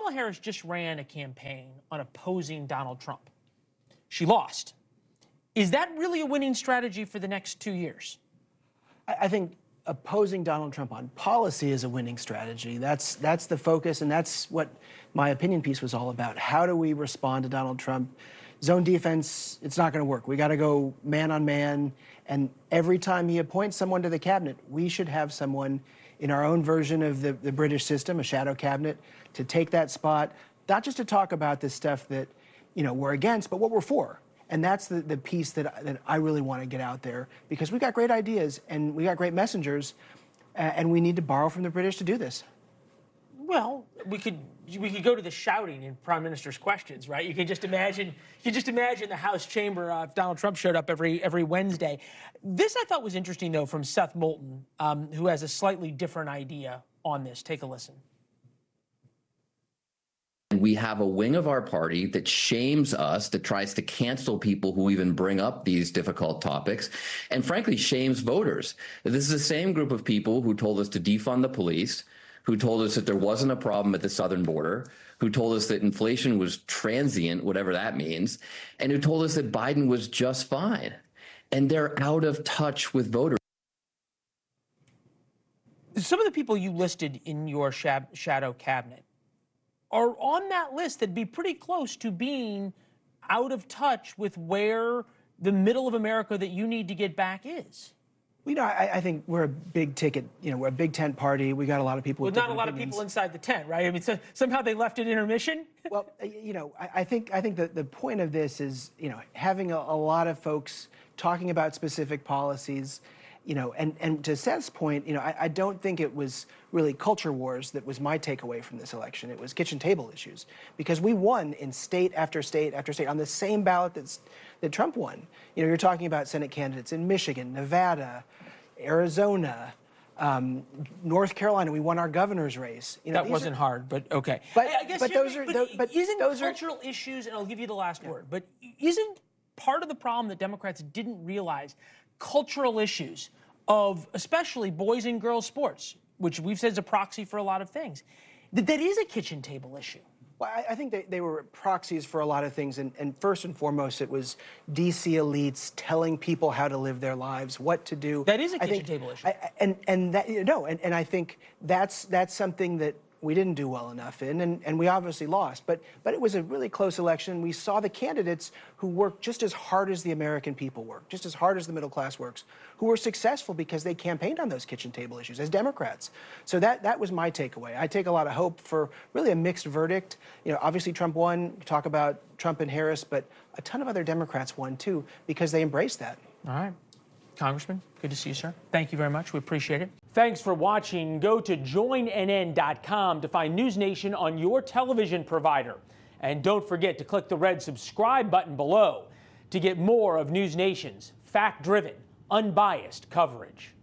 Kamala Harris just ran a campaign on opposing Donald Trump. She lost. Is that really a winning strategy for the next 2 years? I think opposing Donald Trump on policy is a winning strategy. That's the focus, and that's what my opinion piece was all about. How do we respond to Donald Trump? Zone defense, it's not going to work. We got to go man on man, and every time he appoints someone to the cabinet, we should have someone in our own version of the British system, a shadow cabinet, to take that spot, not just to talk about this stuff that, you know, we're against, but what we're for. And that's the piece that I really want to get out there, because we got great ideas and we got great messengers, and we need to borrow from the British to do this. Well, we could go to the shouting in Prime Minister's questions, right? You can just imagine the House chamber if Donald Trump showed up every Wednesday. This I thought was interesting, though, from Seth Moulton, who has a slightly different idea on this. Take a listen. We have a wing of our party that shames us, that tries to cancel people who even bring up these difficult topics, and frankly shames voters. This is the same group of people who told us to defund the police, who told us that there wasn't a problem at the southern border, who told us that inflation was transient, whatever that means, and who told us that Biden was just fine. And they're out of touch with voters. Some of the people you listed in your shadow cabinet are on that list that'd be pretty close to being out of touch with where the middle of America that you need to get back is. You know, I think we're a big ticket, you know, we're a big tent party. We got a lot of people with not a different lot opinions. of people inside the tent, right? I mean, so somehow they left at intermission? Well, you know, I think that the point of this is, you know, having a lot of folks talking about specific policies, you know, and to Seth's point, you know, I don't think it was really culture wars that was my takeaway from this election. It was kitchen table issues, because we won in state after state after state on the same ballot that Trump won. You know, you're talking about Senate candidates in Michigan, Nevada, Arizona, North Carolina. We won our governor's race. You know, that wasn't hard, but okay. But I guess isn't cultural issues, and I'll give you the last word, but isn't part of the problem that Democrats didn't realize cultural issues of especially boys and girls sports, which we've said is a proxy for a lot of things, that is a kitchen table issue? Well, I think they were proxies for a lot of things, and first and foremost, it was D.C. elites telling people how to live their lives, what to do. That is a kitchen table issue. And I think that's something that we didn't do well enough in, and we obviously lost. But it was a really close election. We saw the candidates who worked just as hard as the American people work, just as hard as the middle class works, who were successful because they campaigned on those kitchen table issues as Democrats. So that was my takeaway. I take a lot of hope for really a mixed verdict. You know, obviously Trump won. Talk about Trump and Harris, but a ton of other Democrats won too because they embraced that. All right. Congressman, good to see you, sir. Thank you very much. We appreciate it. Thanks for watching. Go to joinnn.com to find NewsNation on your television provider. And don't forget to click the red subscribe button below to get more of NewsNation's fact-driven, unbiased coverage.